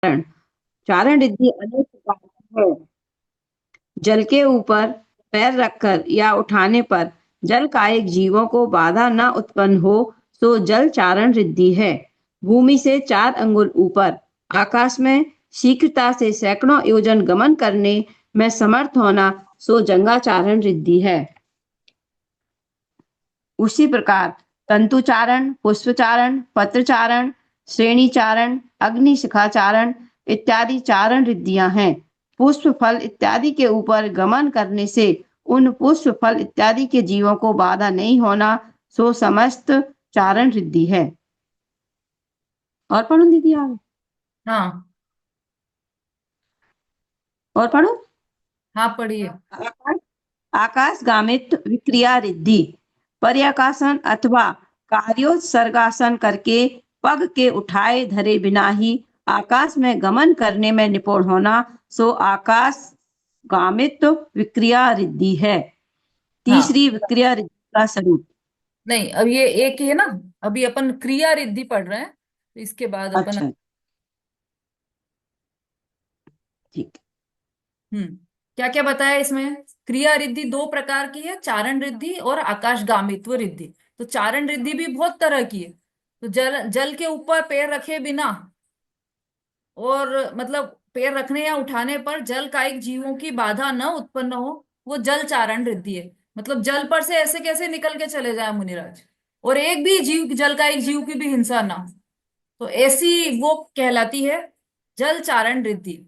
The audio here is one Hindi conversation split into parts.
चारण। चारण रिद्धि अनेक प्रकार की है। जल के ऊपर पैर रखकर या उठाने पर जल कायिक जीवों को बाधा न उत्पन्न हो, सो जल चारण रिद्धि है। भूमि से 4 अंगुल ऊपर आकाश में शीघ्रता से सैकड़ों योजन गमन करने में समर्थ होना, सो जंगाचारण रिद्धि है। उसी प्रकार तंतुचारण, पुष्पचारण, पत्रचारण, श्रेणीचारण, अग्निशिखाचारण इत्यादि चारण रिद्धियां हैं। पुष्प फल इत्यादि के ऊपर गमन करने से उन पुष्प फल इत्यादि के जीवों को बाधा नहीं होना, सो समस्त चारण रिद्धि है। और पढ़ो दीदी आप। हाँ। और पढ़ो। हाँ, पढ़िए। आकाश आकाशगामित विक्रिया रिद्धि। पर्याकाशन अथवा कार्योत्सर्गासन करके पग के उठाए धरे बिना ही आकाश में गमन करने में निपुण होना, सो आकाशगामित विक्रिया रिद्धि है। हाँ। तीसरी विक्रिया रिद्धि का स्वरूप। नहीं, अब ये एक है ना। अभी अपन क्रिया रिद्धि पढ़ रहे हैं, तो इसके बाद अपन। अच्छा, ठीक। हम्म। क्या क्या बताया इसमें? क्रिया रिद्धि दो प्रकार की है, चारण रिद्धि और आकाशगामित्व रिद्धि। तो चारण रिद्धि भी बहुत तरह की है। तो जल जल के ऊपर पैर रखे बिना, और मतलब पैर रखने या उठाने पर जल कायिक जीवों की बाधा न उत्पन्न हो, वो जल चारण रिद्धि है। मतलब जल पर से ऐसे कैसे निकल के चले जाए मुनिराज, और एक भी जीव, जल कायिक जीव की भी हिंसा ना हो, तो ऐसी वो कहलाती है जल चारण रिद्धि।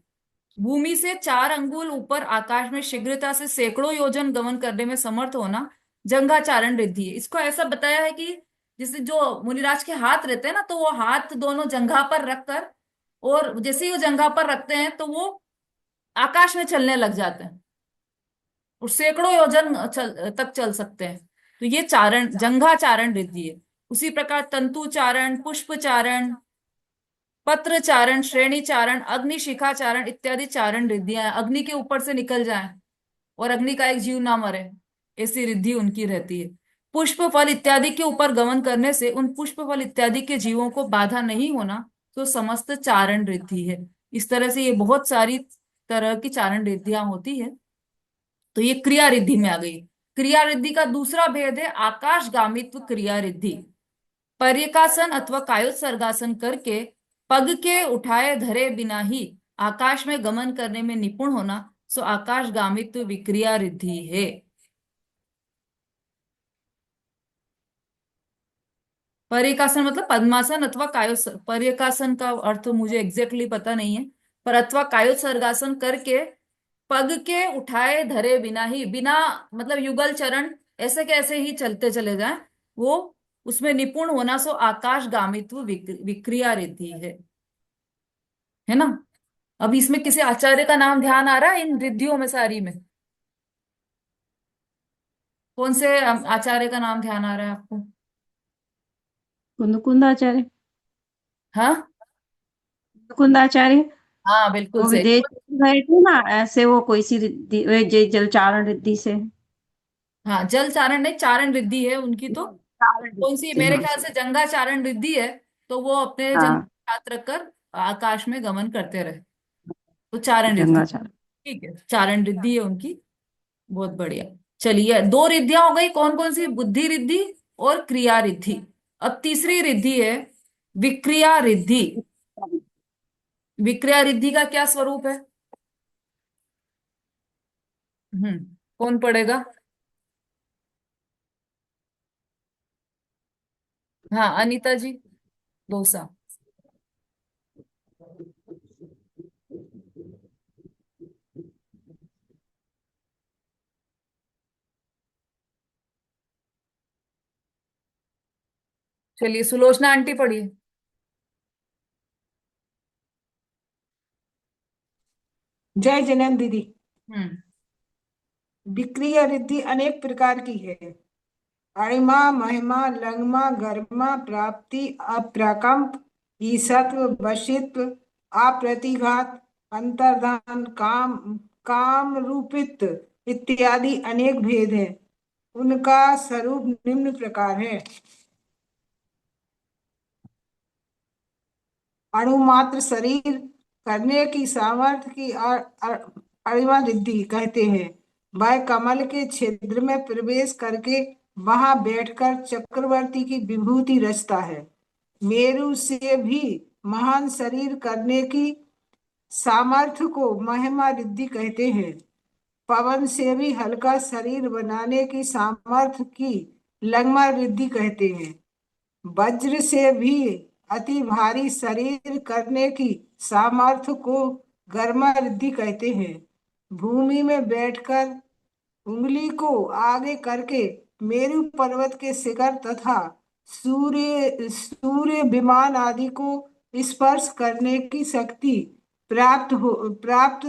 भूमि से 4 अंगुल ऊपर आकाश में शीघ्रता से सैकड़ों योजन गमन करने में समर्थ होना जंघाचारण रिद्धि है। इसको ऐसा बताया है कि जैसे जो मुनिराज के हाथ रहते हैं ना, तो वो हाथ दोनों जंघा पर रखकर, और जैसे ही वो जंघा पर रखते हैं तो वो आकाश में चलने लग जाते हैं, और सैकड़ों योजन तक चल सकते हैं। तो ये चारण जंघाचारण रिद्धि है। उसी प्रकार तंतु चारण, पुष्प चारण, पत्र चारण, श्रेणी चारण, अग्निशिखा चारण इत्यादि चारण रिद्धियां हैं। अग्नि के ऊपर से निकल जाएं और अग्नि का एक जीव ना मरे, ऐसी रिद्धि उनकी रहती है। पुष्प फल इत्यादि के ऊपर गमन करने से उन पुष्प फल इत्यादि के जीवों को बाधा नहीं होना, तो समस्त चारण रिद्धि है। इस तरह से ये बहुत सारी तरह की चारण रिद्धियां होती है। तो ये क्रिया रिद्धि में आ गई। क्रिया रिद्धि का दूसरा भेद है आकाशगामित्व क्रिया रिद्धि। पर्यकासन अथवा कायोत्सर्गासन करके पग के उठाए धरे बिना ही आकाश में गमन करने में निपुण होना, सो आकाशगामित्व विक्रिया रिद्धि है। पर्यकासन मतलब पद्मासन अथवा कायो, पर्यकासन का अर्थ मुझे एग्जैक्टली पता नहीं है, पर अथवा कायोत्सर्गासन करके पग के उठाए धरे बिना ही, बिना मतलब युगल चरण ऐसे कैसे ही चलते चले जाएं, वो उसमें निपुण होना, सो आकाशगामित्व विक्रिया रिद्धि है ना। अब इसमें किसी आचार्य का नाम ध्यान आ रहा है इन रिद्धियों में सारी में? कौन से आचार्य का नाम ध्यान आ रहा है आपको? कुंदाचार्य। हाँ। कुंदाचार्य। हाँ, बिल्कुल वो सही। विदेश गए थे ना, ऐसे वो कोई सी रिद्धि, वे जलचारण रिद्धि से। हाँ, जल चारण नहीं, चारण रिद्धि है उनकी तो। चारण कौन रिद्धि सी, से, मेरे हाँ। ख्याल से जंगा चारण रिद्धि है। तो वो अपने जंग हाँ, हाथ रखकर आकाश में गमन करते रहे, तो चारण रिद्धि। जंगाचारण। ठीक है, चारण रिद्धि है उनकी। बहुत बढ़िया। चलिए, दो रिद्धियां हो गई, कौन कौन सी? बुद्धि रिद्धि और क्रिया रिद्धि। अब तीसरी रिद्धि है विक्रिया रिद्धि। विक्रिया रिद्धि का क्या स्वरूप है? कौन पढ़ेगा? हाँ, अनीता जी। डोसा। चलिए, सुलोचना आंटी पढ़िए। जय जैनन दीदी। हम्म। विक्रिया रिद्धि अनेक प्रकार की है। अणिमा, महिमा, लंगमा, गर्मा, प्राप्ति, अप्राकंप, ईसत्व, वशित्व, अप्रतिघात, अंतर्धान, काम, काम रूपित इत्यादि अनेक भेद हैं। उनका स्वरूप निम्न प्रकार है। अणुमात्र शरीर, करने की सामर्थ्य की अणिमा रिद्धि कहते हैं। वह कमल के छिद्र में प्रवेश करके वहां बैठकर चक्रवर्ती की विभूति रचता है। मेरु से भी महान शरीर करने की सामर्थ्य को महिमा रिद्धि कहते हैं। पवन से भी हल्का शरीर बनाने की सामर्थ्य की लंगमा रिद्धि कहते हैं। वज्र से भी अति भारी शरीर करने की सामर्थ्य को गर्मा रिद्धि कहते हैं। भूमि में बैठकर उंगली को आगे करके मेरु पर्वत के शिखर तथा सूर्य सूर्य विमान आदि को स्पर्श करने की शक्ति प्राप्त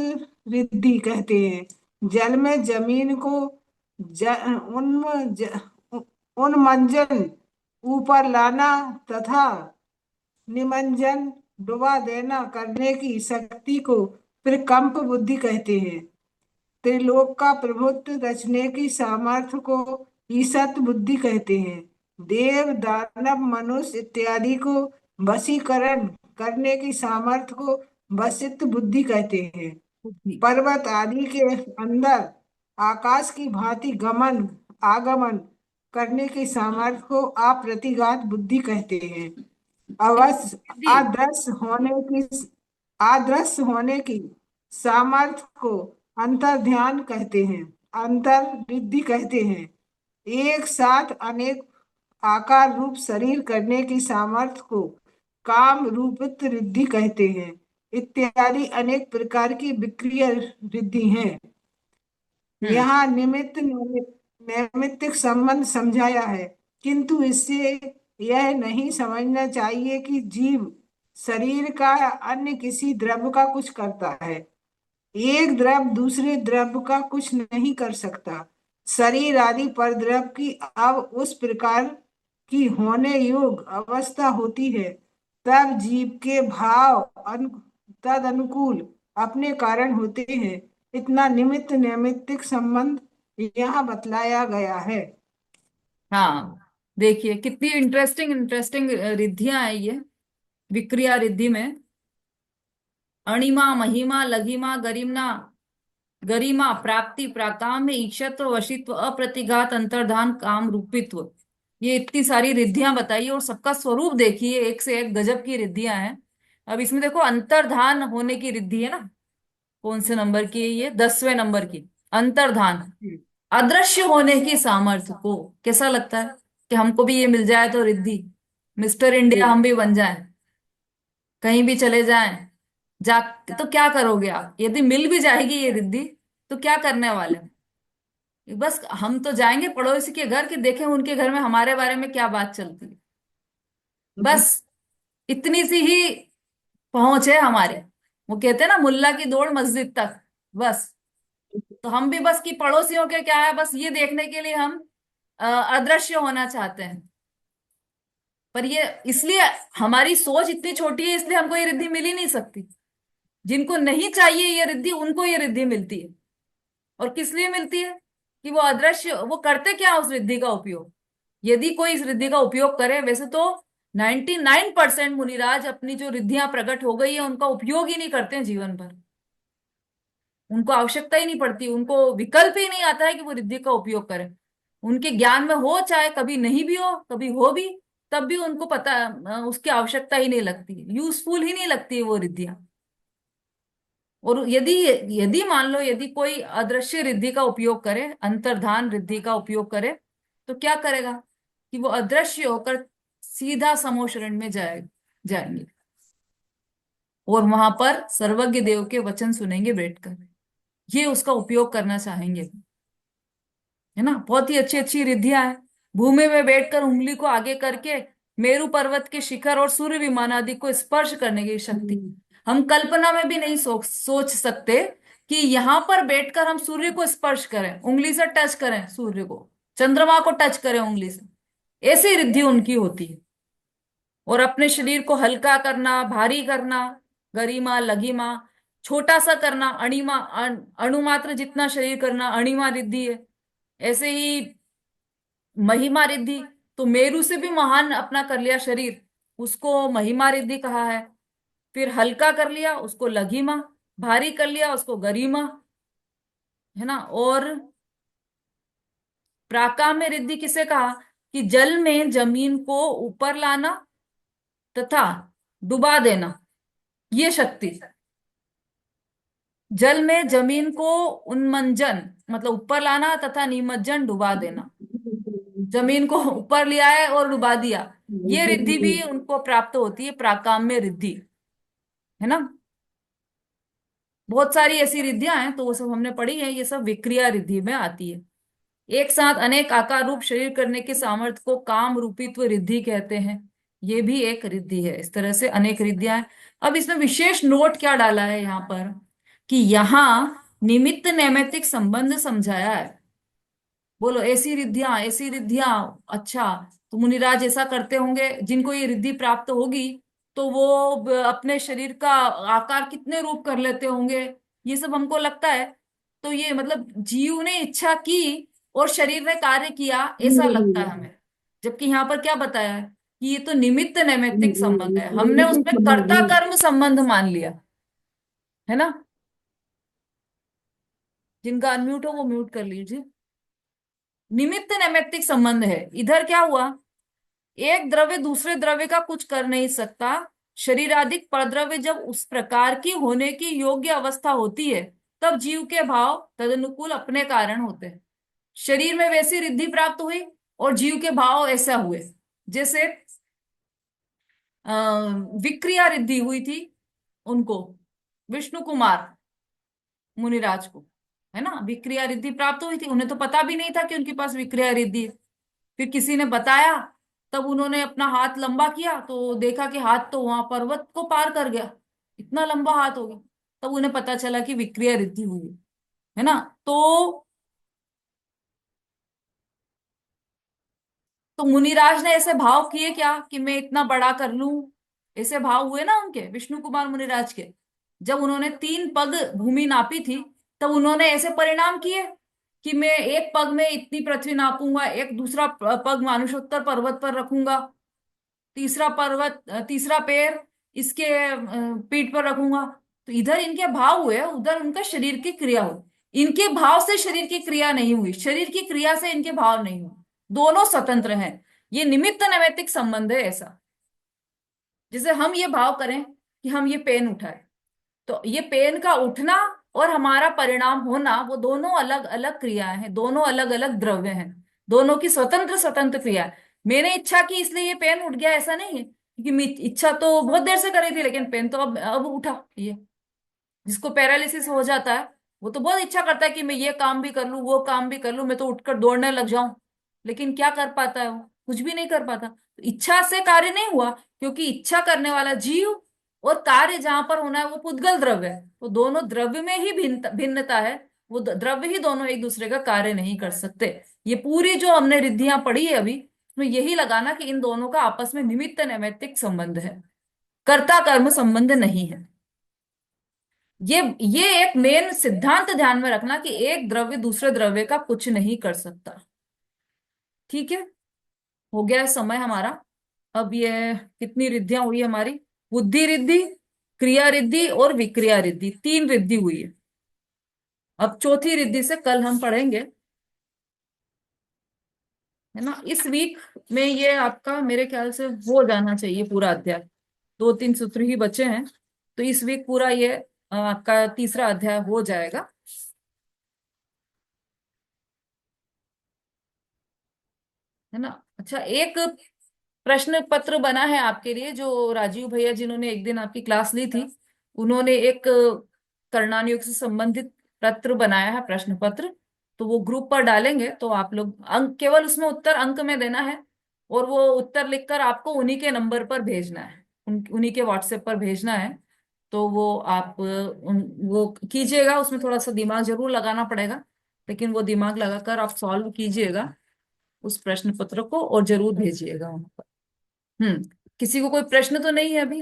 रिद्धि कहते हैं। जल में जमीन को ज, उन्म ज, उन्मंजन ऊपर लाना तथा निमंजन डुबा देना करने की शक्ति को प्रकंप बुद्धि कहते हैं। त्रिलोक का प्रभुत्व रचने की सामर्थ्य को ईसत बुद्धि कहते हैं। देव दानव मनुष्य इत्यादि को वशीकरण करने की सामर्थ्य को वशित बुद्धि कहते हैं। बुद्धि। पर्वत आदि के अंदर आकाश की भांति गमन आगमन करने की सामर्थ्य को अप्रतिघात बुद्धि कहते हैं। अवश्य रिद्धि। अदृश्य होने की सामर्थ्य को अंतर्ध्यान कहते हैं, अंतर रिद्धि कहते हैं। एक साथ अनेक आकार रूप शरीर करने की सामर्थ्य को काम रूपित रिद्धि कहते हैं। इत्यादि अनेक प्रकार की विक्रिय रिद्धि हैं। हम्म। यहाँ नैमित्तिक संबंध समझाया है, किंतु इससे यह नहीं समझना चाहिए कि जीव शरीर का या अन्य किसी द्रव्य का कुछ करता है। एक द्रव दूसरे द्रव का कुछ नहीं कर सकता। शरीर आदि पर द्रव की अब उस प्रकार की होने योग अवस्था होती है, तब जीव के भाव तद अनुकूल अपने कारण होते हैं। इतना निमित्त नैमित्तिक संबंध यहाँ बतलाया गया है। हाँ, देखिए कितनी इंटरेस्टिंग इंटरेस्टिंग रिद्धियां हैं ये विक्रिया रिद्धि में। अणिमा, महिमा, लघिमा, गरिमा, गरिमा, प्राप्ति, प्राकाम्य, ईक्षत्व, वशित्व, अप्रतिघात, अंतर्धान, काम रूपित्व, ये इतनी सारी रिद्धियां बताई और सबका स्वरूप देखिए, एक से एक गजब की रिद्धियां हैं। अब इसमें देखो अंतर्धान होने की रिद्धि है ना, कौन से नंबर की है ये? 10वें नंबर की। अंतर्धान, अदृश्य होने की सामर्थ्य को। कैसा लगता है कि हमको भी ये मिल जाए तो रिद्धि, मिस्टर इंडिया हम भी बन जाएं, कहीं भी चले जाएं, जा तो क्या करोगे आप यदि मिल भी जाएगी ये रिद्धि? तो क्या करने वाले हैं? बस हम तो जाएंगे पड़ोसी के घर कि देखें उनके घर में हमारे बारे में क्या बात चलती है। बस इतनी सी ही पहुंच है हमारी। वो कहते हैं ना, मुल्ला की दौड़ मस्जिद तक। बस, तो हम भी बस कि पड़ोसियों के क्या है, बस ये देखने के लिए हम अदृश्य होना चाहते हैं। पर ये इसलिए हमारी सोच इतनी छोटी है, इसलिए हमको ये रिद्धि मिल ही नहीं सकती। जिनको नहीं चाहिए ये रिद्धि, उनको ये रिद्धि मिलती है। और किस लिए मिलती है? कि वो अदृश्य, वो करते क्या उस रिद्धि का उपयोग? यदि कोई इस रिद्धि का उपयोग करे, वैसे तो 99% मुनिराज अपनी जो रिद्धियां प्रकट हो गई है उनका उपयोग ही नहीं करते हैं जीवन भर। उनको आवश्यकता ही नहीं पड़ती, उनको विकल्प ही नहीं आता है कि वो रिद्धि का उपयोग करें। उनके ज्ञान में हो, चाहे कभी नहीं भी हो, कभी हो भी, तब भी उनको पता उसकी आवश्यकता ही नहीं लगती, यूजफुल ही नहीं लगती है वो रिद्धियां। और यदि यदि मान लो यदि कोई अदृश्य रिद्धि का उपयोग करे, अंतर्धान रिद्धि का उपयोग करे, तो क्या करेगा? कि वो अदृश्य होकर सीधा समो शरण में जाएंगे और वहां पर सर्वज्ञ देव के वचन सुनेंगे बैठकर। ये उसका उपयोग करना चाहेंगे, है ना। बहुत ही अच्छी अच्छी रिद्धियां हैं। भूमि में बैठकर उंगली को आगे करके मेरु पर्वत के शिखर और सूर्य विमान आदि को स्पर्श करने की शक्ति। हम कल्पना में भी नहीं सोच सकते कि यहाँ पर बैठकर हम सूर्य को स्पर्श करें, उंगली से टच करें सूर्य को, चंद्रमा को टच करें उंगली से। ऐसी रिद्धि उनकी होती है। और अपने शरीर को हल्का करना, भारी करना, गरिमा, लघिमा, छोटा सा करना, अणिमा, अणुमात्र जितना शरीर करना, अणिमा रिद्धि है। ऐसे ही महिमा रिद्धि, तो मेरु से भी महान अपना कर लिया शरीर, उसको महिमा रिद्धि कहा है। फिर हल्का कर लिया उसको लघिमा, भारी कर लिया उसको गरिमा, है ना। और प्राकाम्य रिद्धि किसे कहा? कि जल में जमीन को ऊपर लाना तथा डुबा देना, ये शक्ति। जल में जमीन को उन्मंजन मतलब ऊपर लाना तथा निमज्जन डुबा देना, जमीन को ऊपर लिया है और डुबा दिया, ये रिद्धि भी उनको प्राप्त होती है, प्राकाम्य रिद्धि, है ना। बहुत सारी ऐसी रिद्धियां हैं, तो वो सब हमने पढ़ी है, ये सब विक्रिया रिद्धि में आती है। एक साथ अनेक आकार रूप शरीर करने के सामर्थ्य को काम रूपित्व रिद्धि कहते हैं, ये भी एक रिद्धि है। इस तरह से अनेक रिद्धियां हैं। अब इसमें विशेष नोट क्या डाला है यहाँ पर, कि यहाँ निमित्त नैमित्तिक संबंध समझाया है। बोलो, ऐसी रिद्धियां, अच्छा, तो मुनिराज ऐसा करते होंगे, जिनको ये रिद्धि प्राप्त होगी तो वो अपने शरीर का आकार कितने रूप कर लेते होंगे, ये सब हमको लगता है। तो ये मतलब जीव ने इच्छा की और शरीर ने कार्य किया, ऐसा लगता है हमें। जबकि यहाँ पर क्या बताया है कि ये तो निमित्त नैमित्तिक संबंध है, हमने उसमें कर्ता कर्म संबंध मान लिया, है ना। जिनका अनम्यूट हो वो म्यूट कर लीजिए। निमित्त नैमित्तिक संबंध है। इधर क्या हुआ, एक द्रव्य दूसरे द्रव्य का कुछ कर नहीं सकता। शरीराधिक परद्रव्य जब उस प्रकार की होने की योग्य अवस्था होती है, तब जीव के भाव तदनुकूल अपने कारण होते हैं। शरीर में वैसी रिद्धि प्राप्त हुई और जीव के भाव ऐसा हुए। जैसे विक्रिया रिद्धि हुई थी उनको, विष्णु कुमार मुनिराज को, है ना, विक्रिया रिद्धि प्राप्त हुई थी। उन्हें तो पता भी नहीं था कि उनके पास विक्रिया रिद्धि है। फिर किसी ने बताया, तब उन्होंने अपना हाथ लंबा किया तो देखा कि हाथ तो वहां पर्वत को पार कर गया, इतना लंबा हाथ हो गया। तब उन्हें पता चला कि विक्रिया रिद्धि हुई है ना। तो मुनिराज ने ऐसे भाव किए क्या कि मैं इतना बड़ा कर लूं, ऐसे भाव हुए ना उनके, विष्णु कुमार मुनिराज के। जब उन्होंने 3 पग भूमि नापी थी, तब उन्होंने ऐसे परिणाम किए कि मैं एक पग में इतनी पृथ्वी नापूंगा, एक दूसरा पग मानुषोत्तर पर्वत पर रखूंगा, तीसरा पैर इसके पीठ पर रखूंगा। तो इधर इनके भाव हुए, उधर उनका शरीर की क्रिया हुई। इनके भाव से शरीर की क्रिया नहीं हुई, शरीर की क्रिया से इनके भाव नहीं हुए, दोनों स्वतंत्र हैं। ये निमित्त नैमित्तिक संबंध है ऐसा। जैसे हम ये भाव करें कि हम ये पेन उठाए, तो ये पेन का उठना और हमारा परिणाम होना, वो दोनों अलग अलग क्रियाएं हैं, दोनों अलग अलग द्रव्य हैं, दोनों की स्वतंत्र स्वतंत्र क्रिया है। मैंने इच्छा की इसलिए ये पेन उठ गया, ऐसा नहीं है। क्योंकि मैं इच्छा तो बहुत देर से करी थी, लेकिन पेन तो अब उठा। ये जिसको पैरालिसिस हो जाता है, वो तो बहुत इच्छा करता है कि मैं ये काम भी कर लूं, वो काम भी कर लूं, मैं तो उठकर दौड़ने लग जाऊं। लेकिन क्या कर पाता है वो? कुछ भी नहीं कर पाता। तो इच्छा से कार्य नहीं हुआ, क्योंकि इच्छा करने वाला जीव और कार्य जहां पर होना है वो पुद्गल द्रव्य है। तो दोनों द्रव्य में ही भिन्नता है। वो द्रव्य ही दोनों एक दूसरे का कार्य नहीं कर सकते। ये पूरी जो हमने रिद्धियां पढ़ी है अभी, उसमें यही लगाना कि इन दोनों का आपस में निमित्त नैमित्तिक संबंध है, कर्ता कर्म संबंध नहीं है। ये एक मेन सिद्धांत ध्यान में रखना कि एक द्रव्य दूसरे द्रव्य का कुछ नहीं कर सकता। ठीक है, हो गया है समय हमारा। अब ये कितनी रिद्धियां हुई हमारी? बुद्धि रिद्धि, क्रिया रिद्धि और विक्रिया रिद्धि, 3 रिद्धि हुई है। अब चौथी रिद्धि से कल हम पढ़ेंगे, है ना। इस वीक में ये आपका मेरे ख्याल से हो जाना चाहिए पूरा अध्याय। 2-3 सूत्र ही बचे हैं, तो इस वीक पूरा ये आपका तीसरा अध्याय हो जाएगा, है ना। अच्छा, एक प्रश्न पत्र बना है आपके लिए, जो राजीव भैया जिन्होंने एक दिन आपकी क्लास ली थी, उन्होंने एक करणानुयोग से संबंधित पत्र बनाया है, प्रश्न पत्र। तो वो ग्रुप पर डालेंगे, तो आप लोग अंक, केवल उसमें उत्तर अंक में देना है, और वो उत्तर लिखकर आपको उन्हीं के नंबर पर भेजना है, उन्हीं के व्हाट्सएप पर भेजना है। तो वो आप वो कीजिएगा। उसमें थोड़ा सा दिमाग जरूर लगाना पड़ेगा, लेकिन वो दिमाग लगाकर आप सॉल्व कीजिएगा उस प्रश्न पत्र को, और जरूर भेजिएगा वहां पर। किसी को कोई प्रश्न तो नहीं है अभी?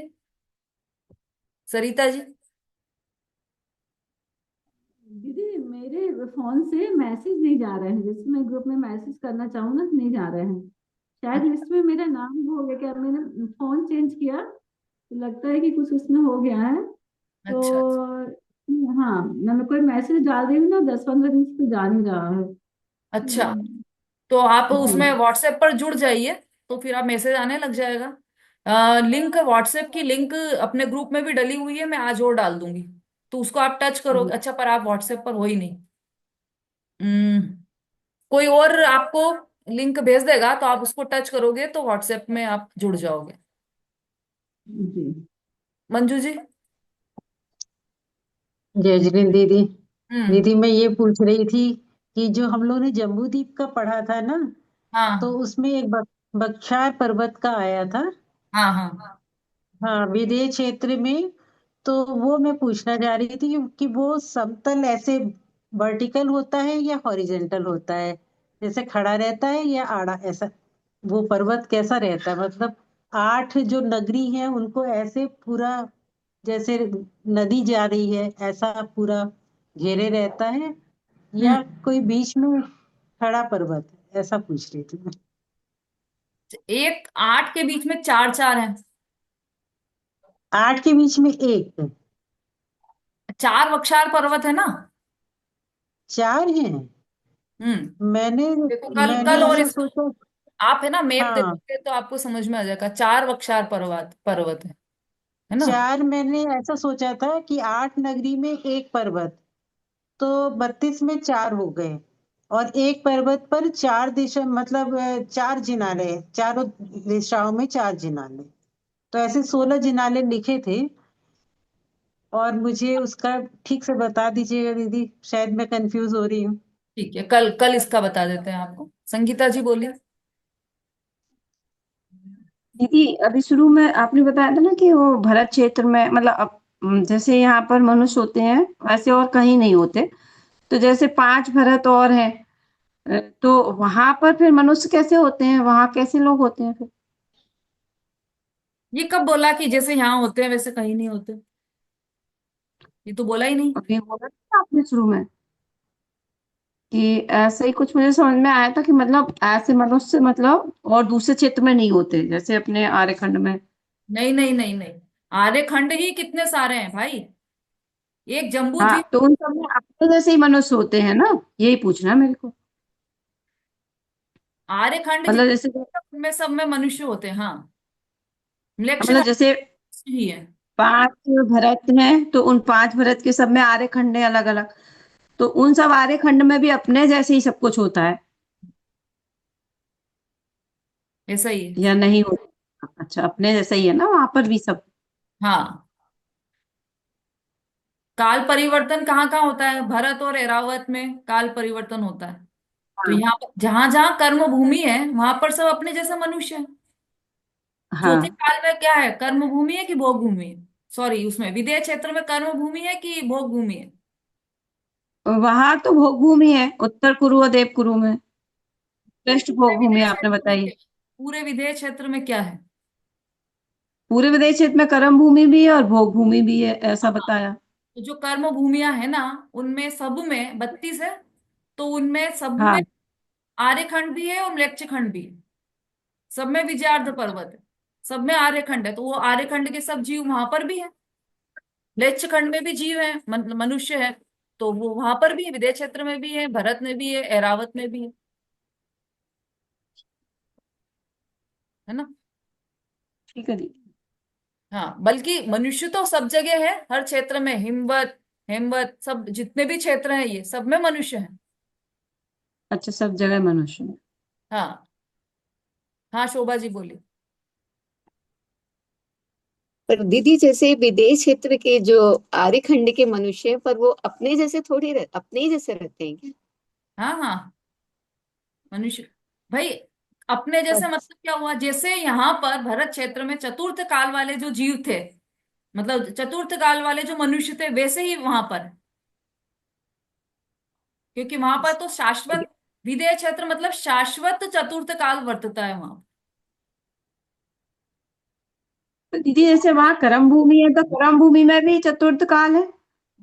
सरिता जी? दीदी मेरे फोन से मैसेज नहीं जा रहे हैं, जैसे मैं ग्रुप में मैसेज करना चाहूँ ना, नहीं जा रहे हैं। शायद लिस्ट में मेरा नाम हो गया, क्या मैंने फोन चेंज किया तो लगता है कि कुछ उसमें हो गया है। अच्छा अच्छा। तो हाँ, मैं कोई मैसेज डाल रही हूँ ना, 10-15 दिन से तो जा नहीं रहा है। अच्छा, तो आप जी। उसमें व्हाट्सएप पर जुड़ जाइए, तो फिर आप मैसेज आने लग जाएगा। लिंक, व्हाट्सएप की लिंक अपने ग्रुप में भी डली हुई है, मैं आज और डाल दूंगी। तो उसको आप टच करोगे। अच्छा, पर आप व्हाट्सएप पर हो ही नहीं। हम्म, कोई और आपको लिंक भेज देगा, तो आप उसको टच करोगे तो व्हाट्सएप में आप जुड़ जाओगे। जी। मंजू जी। जय जगन दीदी। हम्म। दीदी मैं ये पूछ रही थी कि जो हम लोग ने जम्बू द्वीप का पढ़ा था ना, तो हाँ उसमें एक बख्शार पर्वत का आया था। हाँ हाँ। हाँ, विदेश क्षेत्र में। तो वो मैं पूछना चाह रही थी कि वो समतल ऐसे वर्टिकल होता है या हॉरिजेंटल होता है, जैसे खड़ा रहता है या आड़ा ऐसा, वो पर्वत कैसा रहता है, मतलब 8 जो नगरी हैं उनको ऐसे पूरा जैसे नदी जा रही है ऐसा पूरा घेरे रहता है, हम्म। या कोई बीच में खड़ा पर्वत है, ऐसा पूछ रही थी मैं। एक 8 के बीच में चार चार हैं। 8 के बीच में एक, चार वक्षार पर्वत है ना। 4 हैं। हम्म। मैंने देखो, कल मैंने कल और ऐसा इस सोचा। आप है ना मैप हाँ, देखोगे तो आपको समझ में आ जाएगा, चार वक्षार पर्वत पर्वत है ना। 4 मैंने ऐसा सोचा था कि 8 नगरी में एक पर्वत, तो 32 में 4 हो गए। और एक पर्वत पर 4 दिशा, मतलब 4 जिनाले, चारों दिशाओं में 4 जिनाले, तो ऐसे 16 जिनाले लिखे थे। और मुझे उसका ठीक से बता दीजिएगा दीदी, शायद मैं कंफ्यूज हो रही हूँ। ठीक है, कल कल इसका बता देते हैं आपको। संगीता जी बोलिए। दीदी अभी शुरू में आपने बताया था ना कि वो भरत क्षेत्र में मतलब जैसे यहाँ पर मनुष्य होते हैं वैसे और कहीं नहीं होते। तो जैसे 5 भरत और हैं, तो वहां पर फिर मनुष्य कैसे होते हैं, वहां कैसे लोग होते हैं फिर? ये कब बोला कि जैसे यहाँ होते हैं वैसे कहीं नहीं होते? ये तो बोला ही नहीं। अभी बोला था आपने शुरू में कि ऐसा ही कुछ मुझे समझ में आया था कि मतलब ऐसे मनुष्य मतलब और दूसरे क्षेत्र में नहीं होते जैसे अपने आर्यखंड में। नहीं नहीं नहीं नहीं, आर्यखंड ही कितने सारे हैं भाई। एक जम्बू हाँ, द्वीप। तो उन सब में अपने जैसे ही मनुष्य होते हैं ना, यही पूछना है मेरे को। आर्यखंड मतलब जितने, जैसे उनमें सब में मनुष्य होते हैं, हाँ। मतलब मलेच्छ जैसे ही है। 5 भरत हैं तो उन 5 भरत के सब में आर्यखंड है अलग अलग। तो उन सब आर्यखंड में भी अपने जैसे ही सब कुछ होता है ऐसा ही है। या नहीं होता? अच्छा, अपने जैसा ही है ना वहां पर भी सब। हाँ, काल परिवर्तन कहाँ कहाँ होता है? भरत और एरावत में काल परिवर्तन होता है। तो हाँ यहाँ पर जहां जहां कर्म भूमि है वहां पर सब अपने जैसे मनुष्य है। चौथे हाँ। काल में क्या है, कर्म भूमि है कि भोग भूमि है? सॉरी, उसमें विदेह क्षेत्र में कर्म भूमि है कि भोग भूमि है? वहां तो भोग भूमि है, उत्तर कुरु और देव कुरु में। पृष्ठ पूरे भोग भूमि विदेह आपने क्षेत्र में बताई। क्या है? पूरे विदेह क्षेत्र में क्या है? पूरे विदेश क्षेत्र में कर्म भूमि भी है और भोग भूमि भी है, ऐसा हाँ, बताया। तो जो कर्म भूमिया है ना, उनमें सब में 32 है। तो उनमें सब में हाँ, आर्यखंड भी है और म्लेच्छ भी है। सब में विजयार्ध पर्वत है, सब में आर्यखंड है, तो वो आर्यखंड के सब जीव वहां पर भी है। म्लेच्छ खंड में भी जीव है, मनुष्य है। तो वो वहां पर भी है, विदेह क्षेत्र में भी है, भरत में भी है, ऐरावत में भी है ना। ठीक है दीदी। हाँ, बल्कि मनुष्य तो सब जगह है, हर क्षेत्र में। हिमवत, हेमवत, सब जितने भी क्षेत्र हैं ये सब में मनुष्य है। अच्छा, सब जगह मनुष्य है। हाँ हाँ, शोभा जी बोली। पर दीदी जैसे विदेश क्षेत्र के जो आर्यखंड के मनुष्य हैं, पर वो अपने जैसे थोड़ी अपने ही जैसे रहते हैं क्या? हाँ हाँ, मनुष्य भाई अपने जैसे मतलब क्या हुआ, जैसे यहाँ पर भरत क्षेत्र में चतुर्थ काल वाले जो जीव थे, मतलब चतुर्थ काल वाले जो मनुष्य थे, वैसे ही वहां पर। क्योंकि वहां पर तो शाश्वत, विदेह क्षेत्र मतलब शाश्वत चतुर्थ काल वर्तता है वहां। तो दीदी जैसे वहां कर्म भूमि है तो कर्म भूमि में भी चतुर्थ काल है,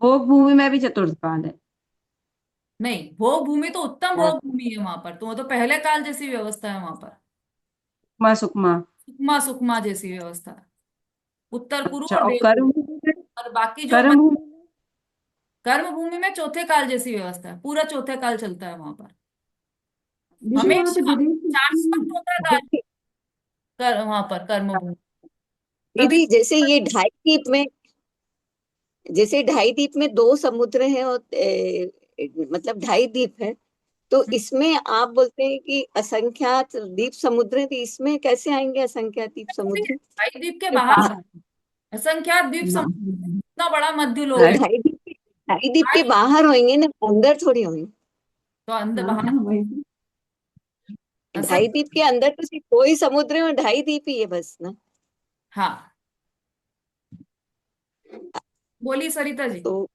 भोग भूमि में भी चतुर्थ काल है। नहीं, भोग भूमि तो उत्तम हाँ, भोग भूमि है वहां पर, तो वो तो पहले काल जैसी व्यवस्था है वहां पर। सुकमा सुकमा। सुकमा सुकमा जैसी व्यवस्था है। उत्तर कुरु अच्छा, और और देवकुरु। कर्म भूमि में? और बाकी जो कर्म भूमि में? कर्म भूमि में चौथे काल जैसी व्यवस्था है, पूरा चौथे काल चलता है वहां पर दीदी वहाँ पे हमेशा। विदेश शाश्वत चौथा काल दीदी वहां पर कर्म भूमि कभी। दीदी, जैसे ढाई द्वीप में दो समुद्र हैं और मतलब ढाई द्वीप है, तो इसमें आप बोलते हैं कि असंख्यात द्वीप समुद्र हैं, तो इसमें कैसे आएंगे असंख्यात द्वीप समुद्र? ढाई द्वीप के के बाहर बाहर? असंख्यात द्वीप ना। समुद्र, इतना बड़ा मध्य लोक है। ढाई द्वीप के ढाई- बाहर होंगे ना, अंदर थोड़ी होंगे। तो अंदर हाँ बाहर हाँ वही। असं ढाई द्वीप के अंदर तो सिर्फ दो ही समुद्र है और ढाई द्वीप ही है बस ना। हाँ, बोली सरिता जी। तो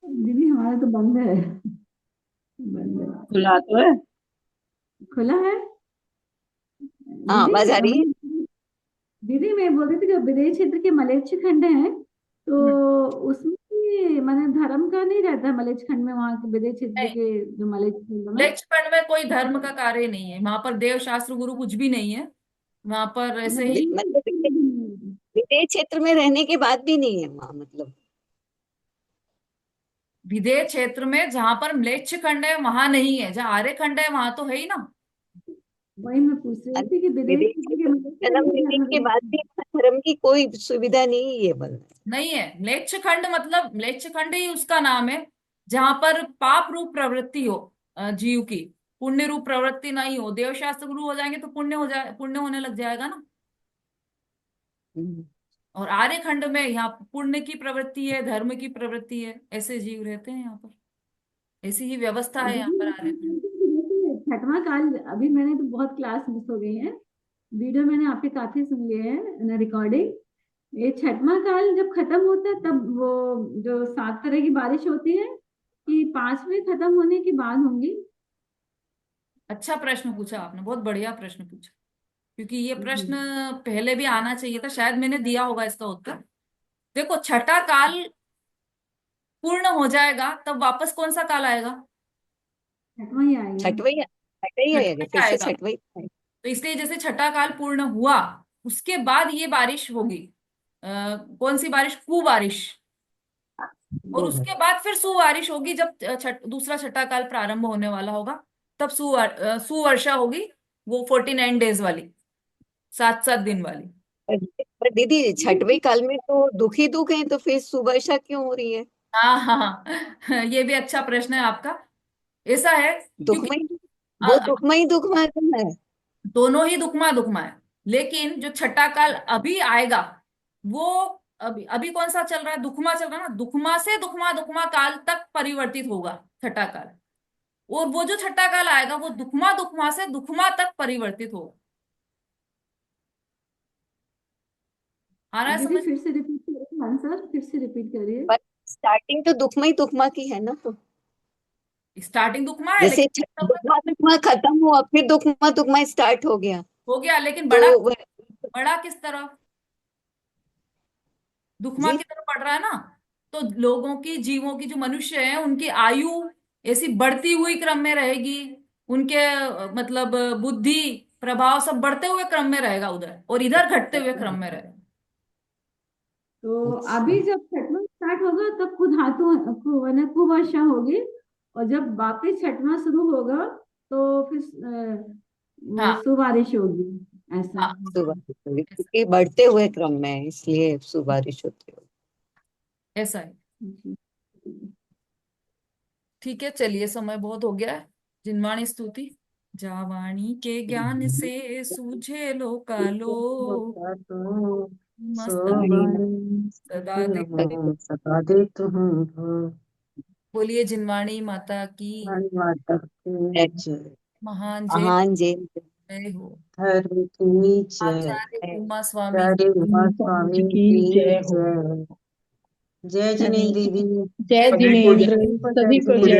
दीदी हमारा तो बंद है, बंद है। खुला तो है। खुला है हाँ, दीदी। आवाज आ रही है। हम दीदी मैं बोल रही थी, जो विदेश क्षेत्र के मलेच्छ खंड है, तो हम्म, उसमें भी माने धर्म का नहीं रहता है मलेच्छ खंड में, वहाँ के विदेश क्षेत्र नहीं, के जो मलेच्छ खंड में। लेक्चखंड में कोई धर्म का कार्य नहीं है, वहां पर देव शास्त्र गुरु कुछ भी नहीं है। वहां पर ऐसे ही मतलब विदेश क्षेत्र में रहने के बाद भी नहीं है वहाँ, मतलब। विदेह क्षेत्र में जहां पर म्लेच्छ खंड है वहां नहीं है, जहां आर्य खंड है वहां तो है ही ना। वही मैं पूछ रही थी कि विदेश विदेश क्षेत्र के क्षेत्र में मलेच्छ खंड जन्म में लेने धर्म के बाद भी वहाँ धर्म की कोई सुविधा नहीं है बल। नहीं है, म्लेच्छ खंड मतलब म्लेच्छ खंड ही उसका नाम है जहां पर पाप रूप प्रवृत्ति हो, जीव की पुण्य रूप प्रवृत्ति नहीं हो। देव शास्त्र गुरु हो जाएंगे तो पुण्य हो जाए, पुण्य होने लग जाएगा ना। हम्म। और आर्य खंड में यहाँ पुण्य की प्रवृत्ति है, धर्म की प्रवृत्ति है, ऐसे जीव रहते हैं यहाँ पर। ऐसी ही व्यवस्था है यहाँ दीदी पर मैं आर्य पूछ खंड। रही थी कि जैसे छठवां काल, अभी मैंने तो बहुत क्लास मिस हो गई है, वीडियो मैंने आपके काफी सुन लिए हैं रिकॉर्डिंग। ये छठवां काल जब खत्म होता है तब वो जो 7 तरह की बारिश होती है, कि 5वें खत्म होने के बाद होंगी? अच्छा प्रश्न पूछा आपने, बहुत बढ़िया प्रश्न पूछा, क्योंकि ये प्रश्न हम्म। पहले भी आना चाहिए था, शायद मैंने दिया होगा इसका उत्तर। देखो, छठा काल पूर्ण हो जाएगा तब वापस कौन सा काल आएगा? छठवां ही आएगा। छठवई छठा ही छठा आएगा, ही फिर से आएगा। छठवई। तो इसलिए जैसे छठा काल पूर्ण हुआ उसके बाद ये बारिश होगी। कौन सी बारिश? कुबारिश। और वो है। उसके बाद फिर सुबारिश होगी जब दूसरा छठा काल प्रारंभ होने वाला होगा, तब सुवर्षा होगी, वो 49 डेज वाली, 7 7 दिन वाली। पर दीदी, छठवें काल में तो दुख ही दुख है, तो फिर सुवर्षा क्यों हो रही है? हाँ हाँ हाँ, ये भी अच्छा प्रश्न है आपका। ऐसा है क्योंकि दुखमय, अ, वो दुखमय दुखमय है। दोनों ही दुखमा है, लेकिन जो छठा काल अभी आएगा वो अभी अभी कौन सा चल रहा है? दुखमा चल रहा है ना। दुखमा से दुखमा दुखमा काल तक परिवर्तित होगा छठा काल। और वो जो छठा काल आएगा वो दुखमा दुखमा से दुखमा तक परिवर्तित होगा। आ रहा है दीदी समझ? फिर से रिपीट करिए आंसर, फिर से रिपीट करिए। पर स्टार्टिंग तो दुखमय दुखमा की है ना, तो स्टार्टिंग दुखमा है जैसे लेकिन दुखमा दुखमा खत्म हुआ, फिर दुखमा दुखमा स्टार्ट हो गया। हो गया, लेकिन तो बड़ा वह बड़ा किस तरह? दुखमा जी। की तरफ बढ़ रहा है ना। तो लोगों की, जीवों की, जो मनुष्य हैं उनकी आयु ऐसी बढ़ती हुई क्रम में रहेगी। उनके मतलब बुद्धि प्रभाव सब बढ़ते हुए क्रम में रहेगा उधर, और इधर घटते हुए क्रम में रहेगा। तो अच्छा। अभी जब छठवां स्टार्ट होगा तब खुद हाथों माने कुवर्षा होगी, और जब वापिस छठवां शुरू होगा तो फिर वो हाँ सुबारिश होगी, ऐसा। हाँ, सुबारिश होगी ऐसा क्योंकि बढ़ते हुए क्रम में है, इसलिए सुबारिश होती होगी। ऐसा है। जी। ठीक है, चलिए, समय बहुत हो गया है। जिनवाणी स्तुति। जावाणी के ज्ञान से सूझे लो कालो, तो मस्तानी सोबान सदा दे। सदा देता हूँ। बोलिए जिनवाणी माता की माता की जय। महान जय। महान जय। जय हो। धर्म की जय। आचार्य उमा स्वामी प्यारे उमा स्वामी की की जय हो। जय। जय जिनेन्द्र दीदी। जय सभी को जिनेन्द्र, जय सभी को जय।